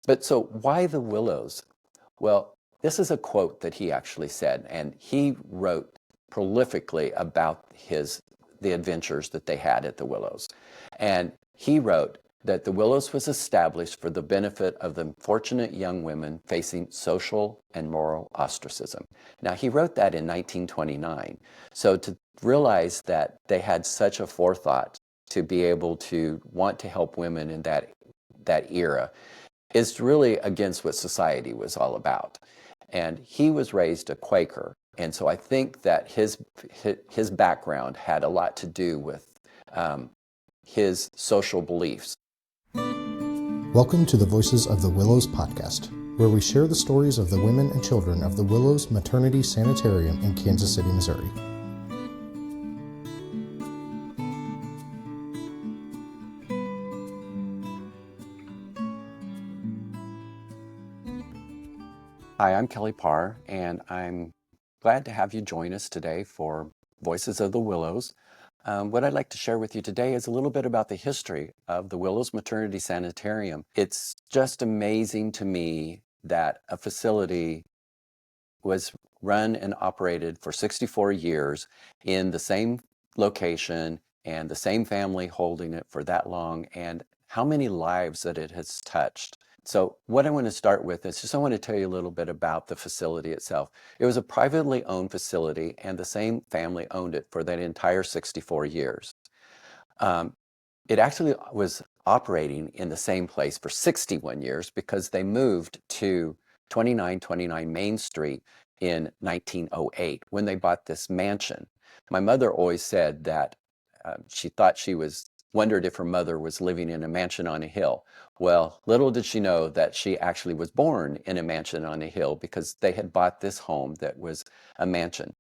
But so why the Willows? Well, this is a quote that he actually said, and he wrote prolifically about the adventures that they had at the Willows. And he wrote that the Willows was established for the benefit of the fortunate young women facing social and moral ostracism. Now, he wrote that in 1929. So to realize that they had such a forethought to be able to want to help women in that era is really against what society was all about. And he was raised a Quaker. And so I think that his background had a lot to do with his social beliefs. Welcome to the Voices of the Willows podcast, where we share the stories of the women and children of the Willows Maternity Sanitarium in Kansas City, Missouri. Hi, I'm Kelly Parr, and I'm glad to have you join us today for Voices of the Willows. What I'd like to share with you today is a little bit about the history of the Willows Maternity Sanitarium. It's just amazing to me that a facility was run and operated for 64 years in the same location and the same family holding it for that long, and how many lives that it has touched. So what I want to start with is just I want to tell you a little bit about the facility itself. It was a privately owned facility, and the same family owned it for that entire 64 years. It actually was operating in the same place for 61 years because they moved to 2929 Main Street in 1908 when they bought this mansion. My mother always said that she thought wondered if her mother was living in a mansion on a hill. Well, little did she know that she actually was born in a mansion on a hill because they had bought this home that was a mansion.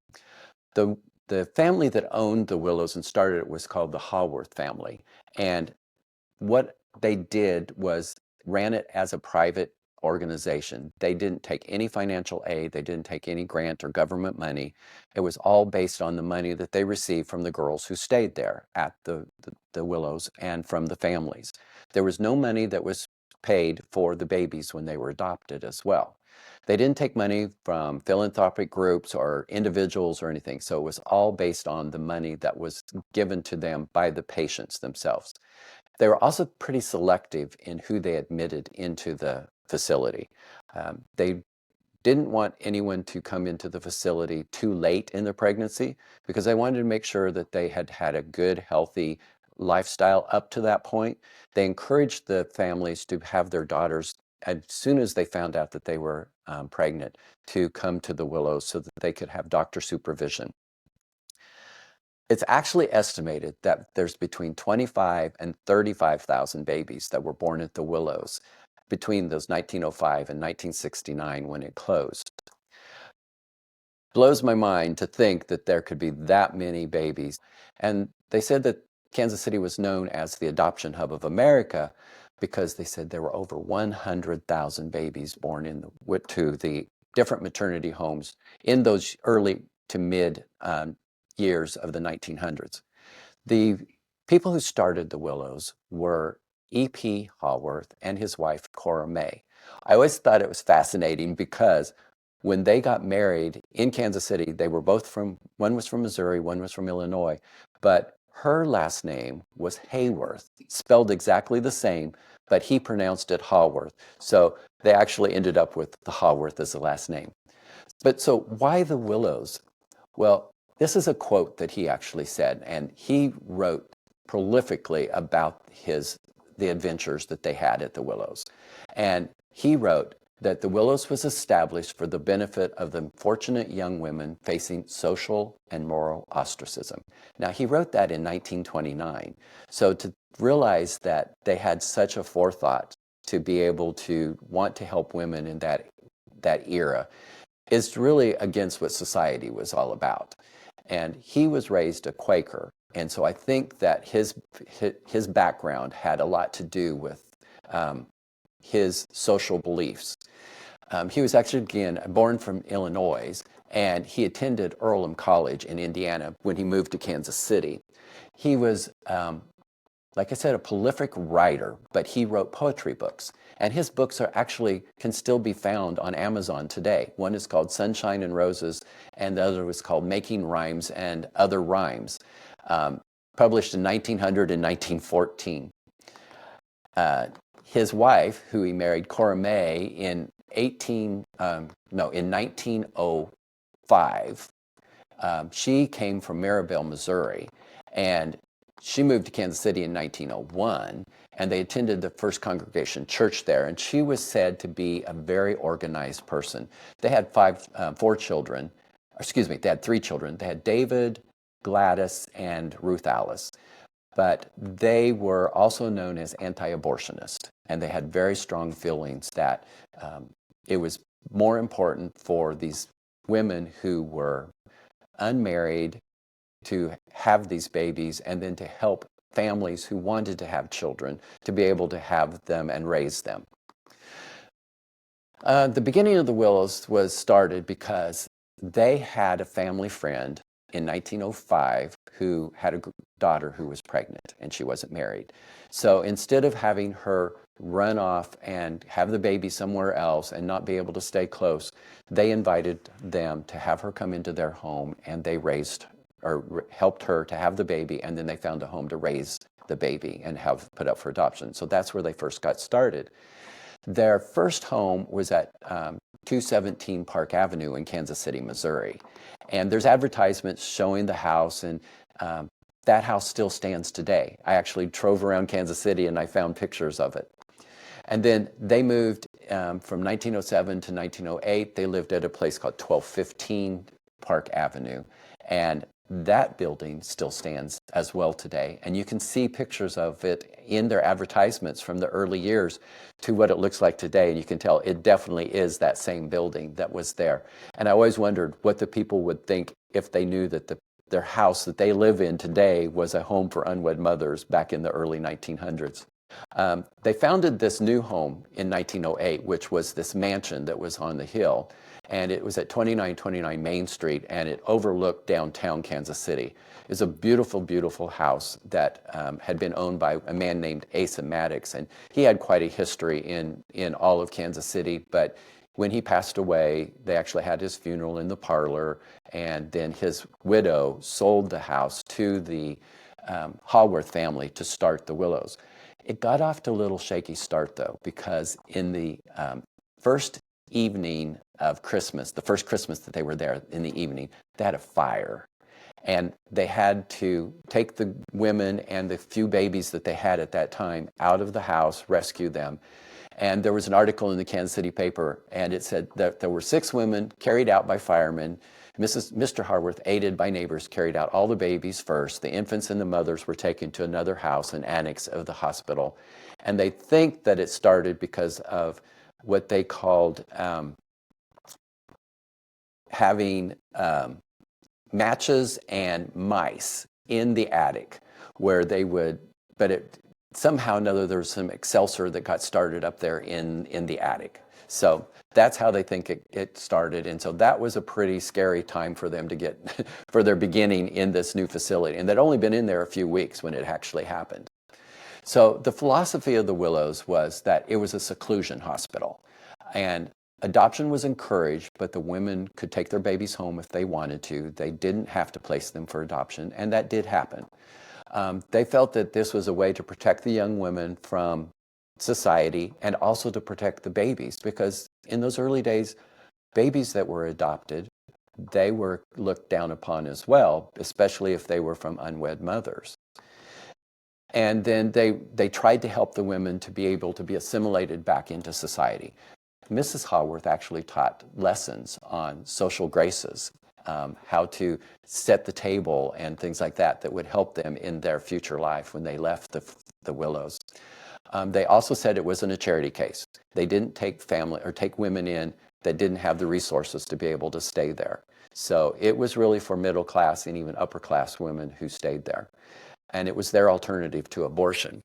The family that owned the Willows and started it was called the Haworth family. And what they did was ran it as a private organization. They didn't take any financial aid. They didn't take any grant or government money. It was all based on the money that they received from the girls who stayed there at the Willows and from the families. There was no money that was paid for the babies when they were adopted as well. They didn't take money from philanthropic groups or individuals or anything. So it was all based on the money that was given to them by the patients themselves. They were also pretty selective in who they admitted into the facility. They didn't want anyone to come into the facility too late in their pregnancy because they wanted to make sure that they had had a good, healthy lifestyle up to that point. They encouraged the families to have their daughters, as soon as they found out that they were pregnant, to come to the Willows so that they could have doctor supervision. It's actually estimated that there's between 25 and 35,000 babies that were born at the Willows between those 1905 and 1969 when it closed. Blows my mind to think that there could be that many babies. And they said that Kansas City was known as the adoption hub of America because they said there were over 100,000 babies born to the different maternity homes in those early to mid years of the 1900s. The people who started the Willows were E.P. Haworth and his wife, Cora May. I always thought it was fascinating because when they got married in Kansas City, one was from Missouri, one was from Illinois, but her last name was Haworth, spelled exactly the same, but he pronounced it Haworth. So they actually ended up with the Haworth as the last name. But so why the Willows? Well, this is a quote that he actually said, and he wrote prolifically about the adventures that they had at the Willows. And he wrote that the Willows was established for the benefit of the fortunate young women facing social and moral ostracism. Now, he wrote that in 1929. So to realize that they had such a forethought to be able to want to help women in that era is really against what society was all about. And he was raised a Quaker. And so I think that his background had a lot to do with his social beliefs. He was actually, again, born from Illinois, and he attended Earlham College in Indiana when he moved to Kansas City. He was like I said, a prolific writer, but he wrote poetry books. And his books are actually can still be found on Amazon today. One is called Sunshine and Roses, and the other was called Making Rhymes and Other Rhymes, published in 1900 and 1914. His wife, who he married, Cora May, in 1905, she came from Maribel, Missouri, and she moved to Kansas City in 1901, and they attended the First Congregation Church there, and she was said to be a very organized person. They had they had 3 children. They had David, Gladys, and Ruth Alice, but they were also known as anti-abortionist, and they had very strong feelings that it was more important for these women who were unmarried to have these babies, and then to help families who wanted to have children to be able to have them and raise them. The beginning of the Willows was started because they had a family friend in 1905 who had a daughter who was pregnant, and she wasn't married. So instead of having her run off and have the baby somewhere else and not be able to stay close, they invited them to have her come into their home, and they raised or helped her to have the baby, and then they found a home to raise the baby and have put up for adoption. So that's where they first got started. Their first home was at 217 Park Avenue in Kansas City, Missouri. And there's advertisements showing the house, and that house still stands today. I actually drove around Kansas City and I found pictures of it. And then they moved from 1907 to 1908. They lived at a place called 1215 Park Avenue. And that building still stands as well today. And you can see pictures of it in their advertisements from the early years to what it looks like today. And you can tell it definitely is that same building that was there. And I always wondered what the people would think if they knew that their house that they live in today was a home for unwed mothers back in the early 1900s. They founded this new home in 1908, which was this mansion that was on the hill. And it was at 2929 Main Street, and it overlooked downtown Kansas City. It's a beautiful, beautiful house that had been owned by a man named Asa Maddox, and he had quite a history in all of Kansas City. But when he passed away, they actually had his funeral in the parlor, and then his widow sold the house to the Haworth family to start the Willows. It got off to a little shaky start, though, because in the first evening of Christmas, the first Christmas that they were there in the evening, they had a fire. And they had to take the women and the few babies that they had at that time out of the house, rescue them. And there was an article in the Kansas City paper, and it said that there were 6 women carried out by firemen. Mr. Haworth, aided by neighbors, carried out all the babies first. The infants and the mothers were taken to another house, an annex of the hospital. And they think that it started because of what they called having matches and mice in the attic, where they would, somehow or another there was some excelsior that got started up there in the attic. So that's how they think it started. And so that was a pretty scary time for them to get, for their beginning in this new facility. And they'd only been in there a few weeks when it actually happened. So the philosophy of the Willows was that it was a seclusion hospital. And adoption was encouraged, but the women could take their babies home if they wanted to. They didn't have to place them for adoption, and that did happen. They felt that this was a way to protect the young women from society and also to protect the babies, because in those early days, babies that were adopted, they were looked down upon as well, especially if they were from unwed mothers. And then they tried to help the women to be able to be assimilated back into society. Mrs. Haworth actually taught lessons on social graces, how to set the table and things like that that would help them in their future life when they left the Willows. They also said it wasn't a charity case. They didn't take family or take women in that didn't have the resources to be able to stay there. So it was really for middle class and even upper class women who stayed there. And it was their alternative to abortion.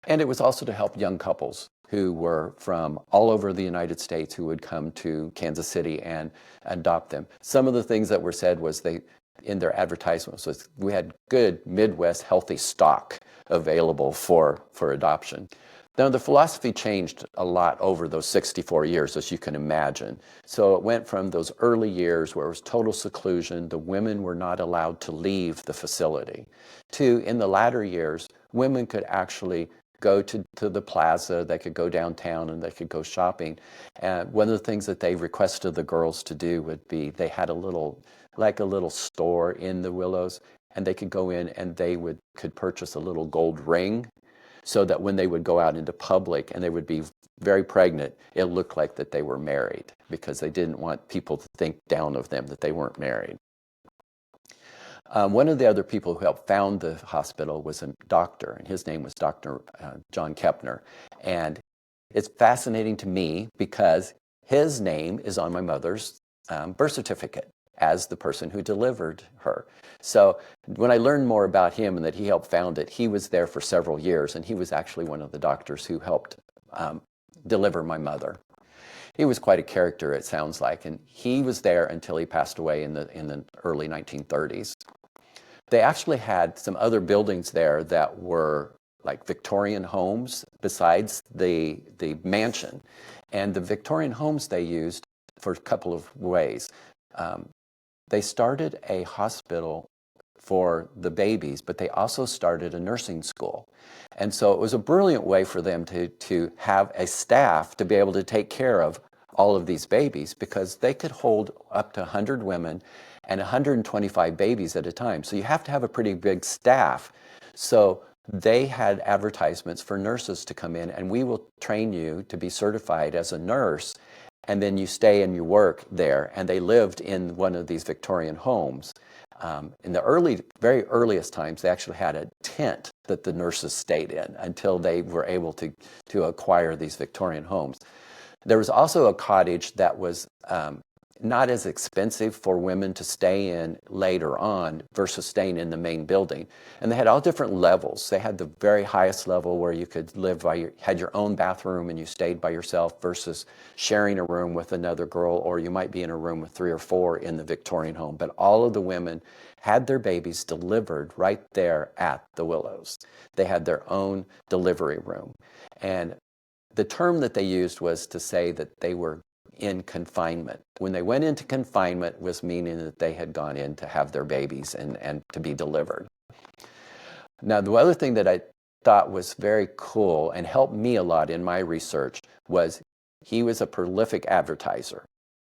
And it was also to help young couples who were from all over the United States who would come to Kansas City and adopt them. Some of the things that were said was in their advertisements was we had good Midwest healthy stock available for adoption. Now, the philosophy changed a lot over those 64 years, as you can imagine. So it went from those early years where it was total seclusion, the women were not allowed to leave the facility, to in the latter years, women could actually go to the plaza, they could go downtown, and they could go shopping. And one of the things that they requested the girls to do would be they had a little store in the Willows, and they could go in and they could purchase a little gold ring, so that when they would go out into public and they would be very pregnant, it looked like that they were married, because they didn't want people to think down of them that they weren't married. One of the other people who helped found the hospital was a doctor, and his name was Dr. John Kepner. And it's fascinating to me because his name is on my mother's birth certificate as the person who delivered her. So when I learned more about him and that he helped found it, he was there for several years, and he was actually one of the doctors who helped deliver my mother. He was quite a character, it sounds like, and he was there until he passed away in the early 1930s. They actually had some other buildings there that were like Victorian homes besides the mansion. And the Victorian homes they used for a couple of ways. They started a hospital for the babies, but they also started a nursing school. And so it was a brilliant way for them to have a staff to be able to take care of all of these babies, because they could hold up to 100 women and 125 babies at a time. So you have to have a pretty big staff. So they had advertisements for nurses to come in, and we will train you to be certified as a nurse, and then you stay and you work there. And they lived in one of these Victorian homes. In the very earliest times, they actually had a tent that the nurses stayed in until they were able to acquire these Victorian homes. There was also a cottage that was not as expensive for women to stay in later on versus staying in the main building. And they had all different levels. They had the very highest level where you could had your own bathroom and you stayed by yourself, versus sharing a room with another girl, or you might be in a room with 3 or 4 in the Victorian home. But all of the women had their babies delivered right there at the Willows. They had their own delivery room. And the term that they used was to say that they were in confinement. When they went into confinement, was meaning that they had gone in to have their babies and to be delivered. Now, the other thing that I thought was very cool and helped me a lot in my research was he was a prolific advertiser.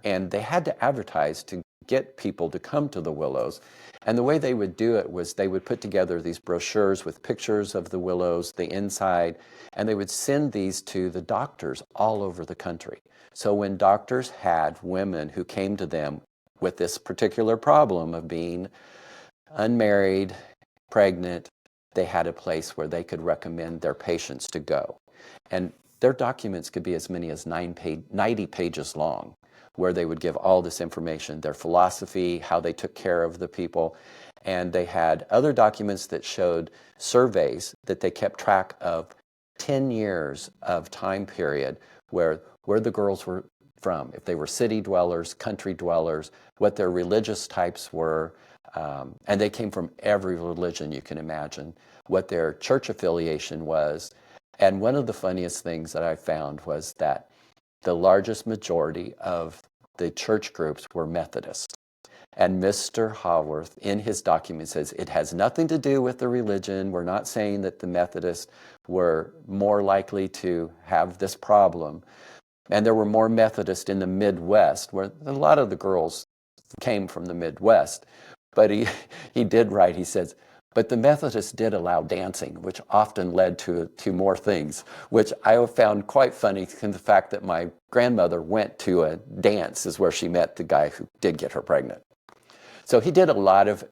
And they had to advertise to get people to come to the Willows. And the way they would do it was they would put together these brochures with pictures of the Willows, the inside, and they would send these to the doctors all over the country. So when doctors had women who came to them with this particular problem of being unmarried, pregnant, they had a place where they could recommend their patients to go. And their documents could be as many as 90 pages long, where they would give all this information, their philosophy, how they took care of the people. And they had other documents that showed surveys that they kept track of 10 years of time period where the girls were from, if they were city dwellers, country dwellers, what their religious types were, and they came from every religion you can imagine, what their church affiliation was. And one of the funniest things that I found was that the largest majority of the church groups were Methodist. And Mr. Haworth, in his document, says it has nothing to do with the religion. We're not saying that the Methodists were more likely to have this problem. And there were more Methodists in the Midwest, where a lot of the girls came from the Midwest. But he did write, he says, but the Methodists did allow dancing, which often led to more things, which I found quite funny, in the fact that my grandmother went to a dance is where she met the guy who did get her pregnant. So he did a lot of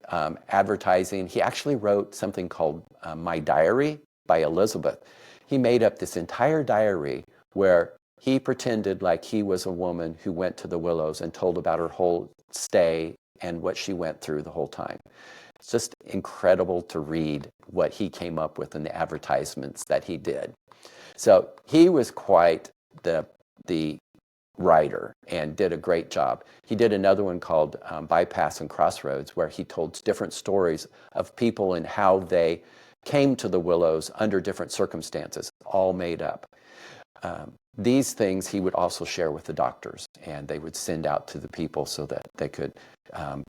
advertising. He actually wrote something called My Diary by Elizabeth. He made up this entire diary where he pretended like he was a woman who went to the Willows and told about her whole stay and what she went through the whole time. It's just incredible to read what he came up with in the advertisements that he did. So he was quite the writer and did a great job. He did another one called Bypass and Crossroads, where he told different stories of people and how they came to the Willows under different circumstances, all made up. These things he would also share with the doctors, and they would send out to the people so that they could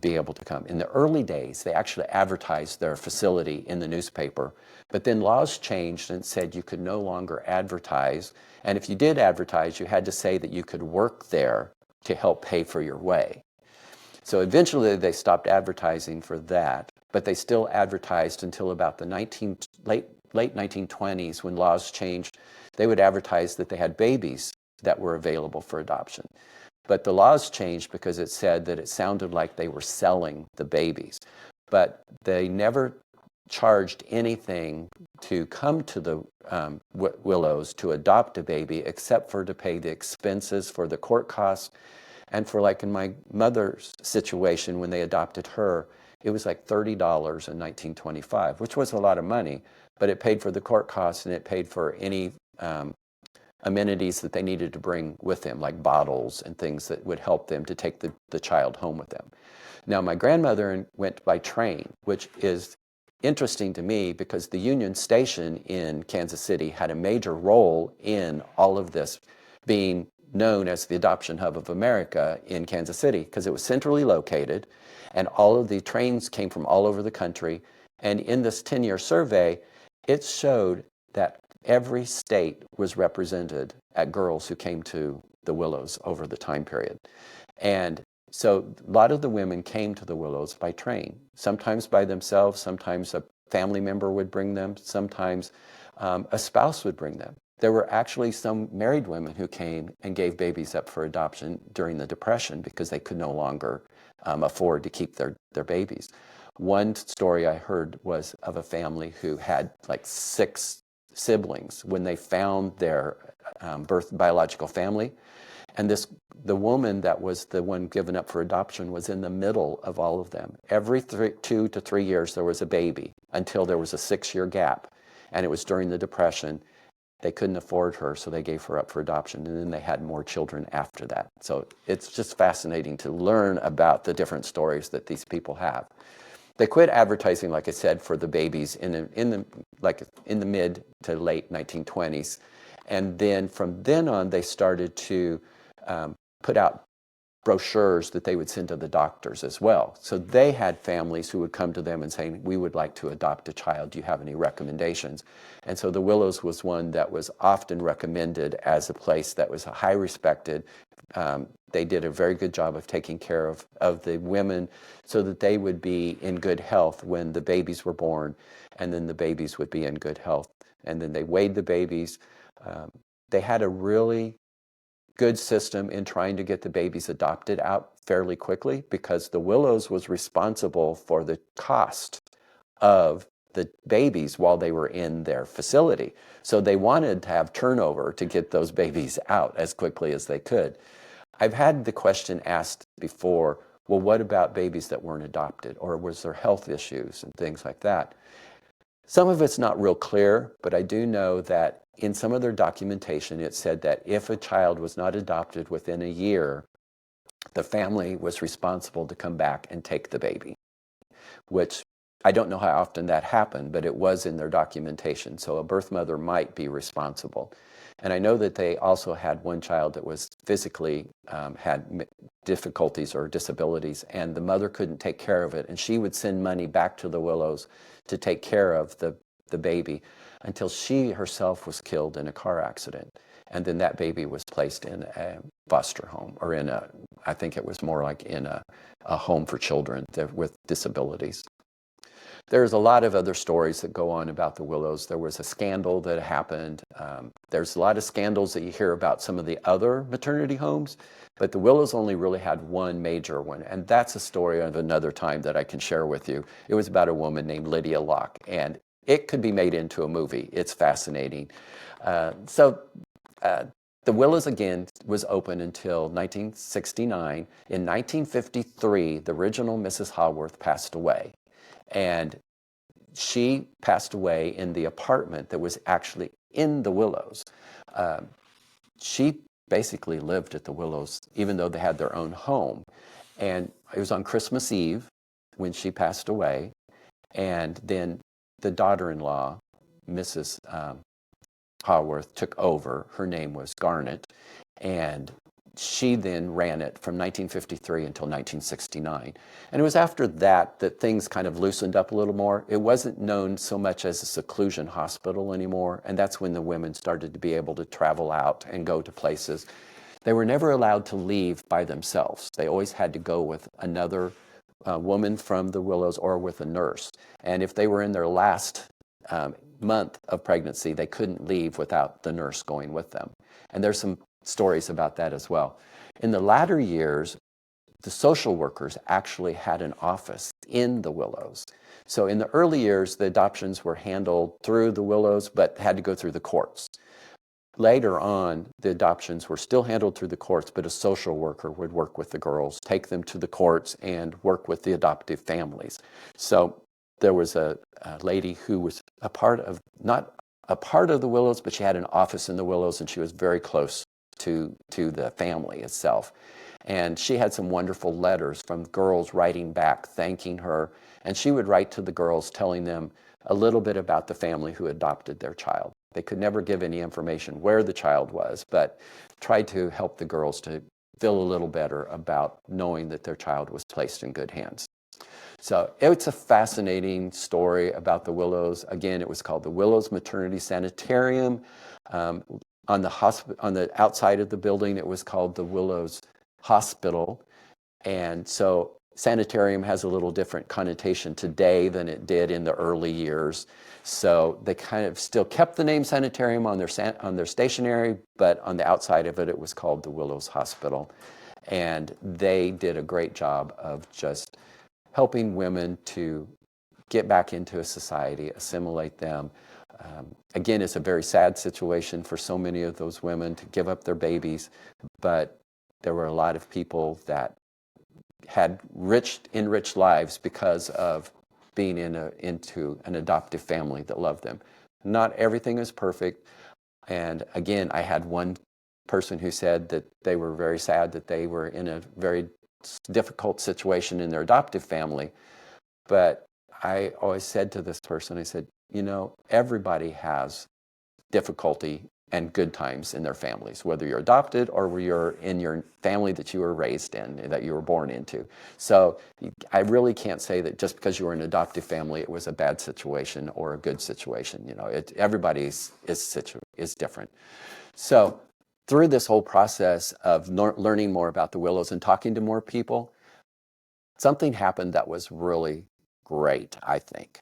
be able to come. In the early days, they actually advertised their facility in the newspaper, but then laws changed and said you could no longer advertise, and if you did advertise, you had to say that you could work there to help pay for your way. So eventually they stopped advertising for that, but they still advertised until about the late 1920s when laws changed. They would advertise that they had babies that were available for adoption. But the laws changed because it said that it sounded like they were selling the babies. But they never charged anything to come to the Willows to adopt a baby except for to pay the expenses for the court costs. And for like in my mother's situation, when they adopted her, it was like $30 in 1925, which was a lot of money, but it paid for the court costs and it paid for any amenities that they needed to bring with them, like bottles and things that would help them to take the child home with them. Now, my grandmother went by train, which is interesting to me because the Union Station in Kansas City had a major role in all of this being known as the adoption hub of America in Kansas City, because it was centrally located and all of the trains came from all over the country. And in this 10-year survey, it showed that every state was represented at girls who came to the Willows over the time period. And so a lot of the women came to the Willows by train, sometimes by themselves, sometimes a family member would bring them, sometimes a spouse would bring them. There were actually some married women who came and gave babies up for adoption during the Depression because they could no longer afford to keep their babies. One story I heard was of a family who had like 6 siblings when they found their biological family. And the woman that was the one given up for adoption was in the middle of all of them. Every 2 to 3 years there was a baby until there was a 6-year gap. And it was during the Depression. They couldn't afford her, so they gave her up for adoption, and then they had more children after that. So it's just fascinating to learn about the different stories that these people have. They quit advertising, like I said, for the babies in the mid to late 1920s, and then from then on, they started to put out brochures that they would send to the doctors as well. So they had families who would come to them and say, we would like to adopt a child. Do you have any recommendations? And so the Willows was one that was often recommended as a place that was high respected. They did a very good job of taking care of the women so that they would be in good health when the babies were born, and then the babies would be in good health. And then they weighed the babies. They had a really good system in trying to get the babies adopted out fairly quickly because the Willows was responsible for the cost of the babies while they were in their facility. So they wanted to have turnover to get those babies out as quickly as they could. I've had the question asked before, well, what about babies that weren't adopted? Or was there health issues and things like that? Some of it's not real clear, but I do know that in some of their documentation, it said that if a child was not adopted within a year, the family was responsible to come back and take the baby, which I don't know how often that happened, but it was in their documentation. So a birth mother might be responsible. And I know that they also had one child that was physically had difficulties or disabilities, and the mother couldn't take care of it. And she would send money back to the Willows to take care of the baby until she herself was killed in a car accident. And then that baby was placed in a foster home, or I think it was more like in a home for children with disabilities. There's a lot of other stories that go on about the Willows. There was a scandal that happened. There's a lot of scandals that you hear about some of the other maternity homes, but the Willows only really had one major one, and that's a story of another time that I can share with you. It was about a woman named Lydia Locke, and it could be made into a movie. It's fascinating. The Willows, again, was open until 1969. In 1953, the original Mrs. Haworth passed away. And she passed away in the apartment that was actually in the Willows. She basically lived at the Willows, even though they had their own home. And it was on Christmas Eve when she passed away. And then the daughter-in-law, Mrs. Haworth, took over. Her name was Garnet, and she then ran it from 1953 until 1969. And it was after that that things kind of loosened up a little more. It wasn't known so much as a seclusion hospital anymore, and that's when the women started to be able to travel out and go to places. They were never allowed to leave by themselves. They always had to go with another woman from the Willows or with a nurse. And if they were in their last month of pregnancy, they couldn't leave without the nurse going with them. And there's some stories about that as well. In the latter years, the social workers actually had an office in the Willows. So in the early years, the adoptions were handled through the Willows, but had to go through the courts. Later on, the adoptions were still handled through the courts, but a social worker would work with the girls, take them to the courts, and work with the adoptive families. So there was a lady who was a part of, not a part of the Willows, but she had an office in the Willows, and she was very close to the family itself. And she had some wonderful letters from girls writing back, thanking her. And she would write to the girls telling them a little bit about the family who adopted their child. They could never give any information where the child was, but tried to help the girls to feel a little better about knowing that their child was placed in good hands. So it's a fascinating story about the Willows. Again, it was called the Willows Maternity Sanitarium. On the outside of the building, it was called the Willows Hospital. And so sanitarium has a little different connotation today than it did in the early years. So they kind of still kept the name sanitarium on their stationery, but on the outside of it, it was called the Willows Hospital. And they did a great job of just helping women to get back into a society, assimilate them. Again, it's a very sad situation for so many of those women to give up their babies, but there were a lot of people that had enriched lives because of being into an adoptive family that loved them. Not everything is perfect. And again, I had one person who said that they were very sad that they were in a very difficult situation in their adoptive family. But I always said to this person, I said, everybody has difficulty and good times in their families, whether you're adopted or you're in your family that you were raised in, that you were born into. So I really can't say that just because you were in an adoptive family, it was a bad situation or a good situation. Everybody is different. So through this whole process of learning more about the Willows and talking to more people, something happened that was really great, I think.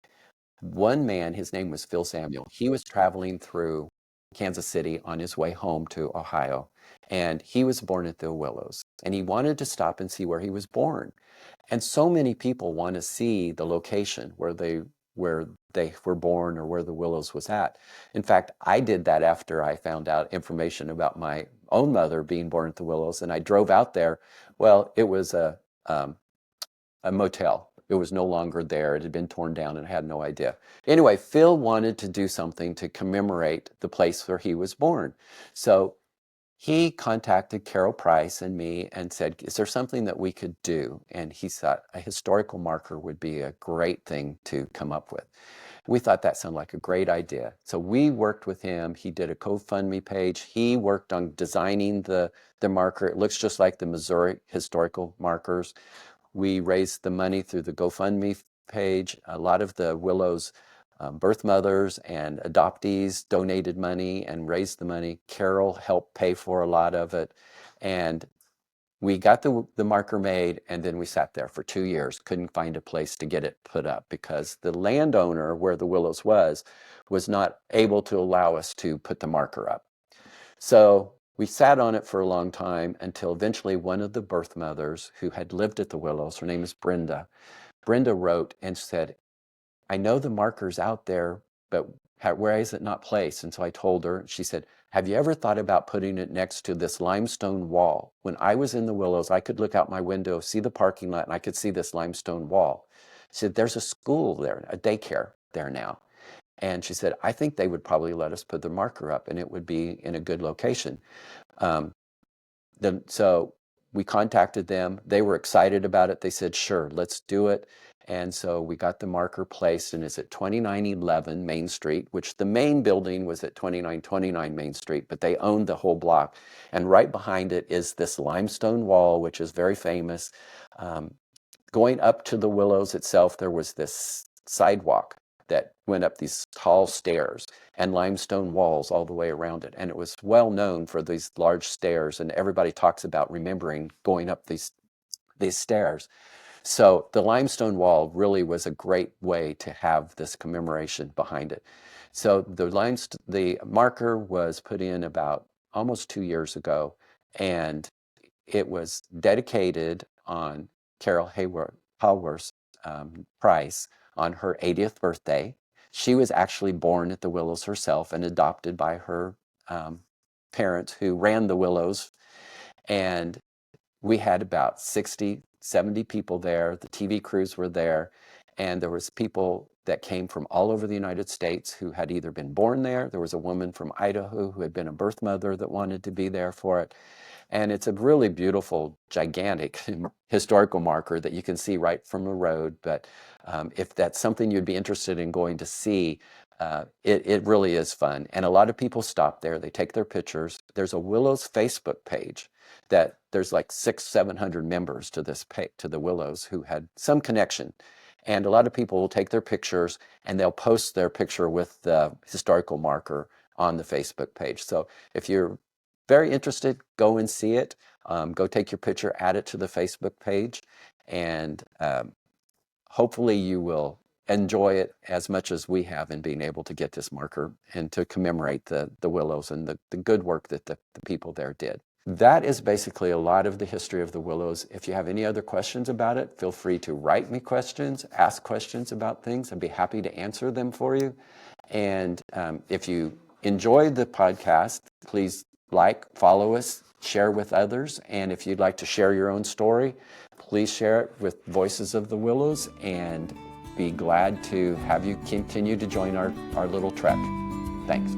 One man, his name was Phil Samuel. He was traveling through Kansas City on his way home to Ohio, and he was born at the Willows, and he wanted to stop and see where he was born. And so many people want to see the location where they were born or where the Willows was at. In fact, I did that after I found out information about my own mother being born at the Willows, and I drove out there. Well, it was a motel. It was no longer there. It had been torn down and I had no idea. Anyway, Phil wanted to do something to commemorate the place where he was born. So he contacted Carol Price and me and said, is there something that we could do? And he thought a historical marker would be a great thing to come up with. We thought that sounded like a great idea. So we worked with him. He did a GoFundMe page. He worked on designing the marker. It looks just like the Missouri historical markers. We raised the money through the GoFundMe page. A lot of the Willows birth mothers and adoptees donated money and raised the money. Carol helped pay for a lot of it. And we got the marker made, and then we sat there for 2 years, couldn't find a place to get it put up because the landowner where the Willows was not able to allow us to put the marker up. So we sat on it for a long time until eventually one of the birth mothers who had lived at the Willows, her name is Brenda, wrote and said, I know the marker's out there, but where is it not placed? And so I told her, she said, have you ever thought about putting it next to this limestone wall? When I was in the Willows, I could look out my window, see the parking lot, and I could see this limestone wall. She said, there's a school there, a daycare there now. And she said, I think they would probably let us put the marker up and it would be in a good location. So we contacted them. They were excited about it. They said, sure, let's do it. And so we got the marker placed, and it's at 2911 Main Street, which the main building was at 2929 Main Street, but they owned the whole block. And right behind it is this limestone wall, which is very famous. Going up to the Willows itself, there was this sidewalk that went up these tall stairs and limestone walls all the way around it. And it was well known for these large stairs, and everybody talks about remembering going up these stairs. So the limestone wall really was a great way to have this commemoration behind it. So the marker was put in about almost 2 years ago, and it was dedicated on Carol Haworth's Price on her 80th birthday. She was actually born at the Willows herself and adopted by her parents who ran the Willows. And we had about 60, 70 people there. The TV crews were there. And there was people that came from all over the United States who had either been born there. There was a woman from Idaho who had been a birth mother that wanted to be there for it. And it's a really beautiful, gigantic historical marker that you can see right from the road. But if that's something you'd be interested in going to see, it really is fun. And a lot of people stop there. They take their pictures. There's a Willows Facebook page that there's like 600-700 members to to the Willows who had some connection. And a lot of people will take their pictures and they'll post their picture with the historical marker on the Facebook page. So if you're very interested, go and see it. Go take your picture, add it to the Facebook page, and hopefully you will enjoy it as much as we have in being able to get this marker and to commemorate the Willows and the good work that the people there did. That is basically a lot of the history of the Willows. If you have any other questions about it, feel free to write me questions, ask questions about things. I'd be happy to answer them for you. And if you enjoyed the podcast, please follow us, share with others. And if you'd like to share your own story, please share it with Voices of the Willows, and be glad to have you continue to join our little trek. Thanks.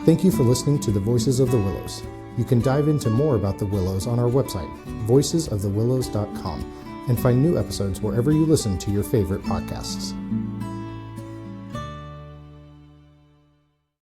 Thank you for listening to the Voices of the Willows. You can dive into more about the Willows on our website, voicesofthewillows.com, and find new episodes wherever you listen to your favorite podcasts.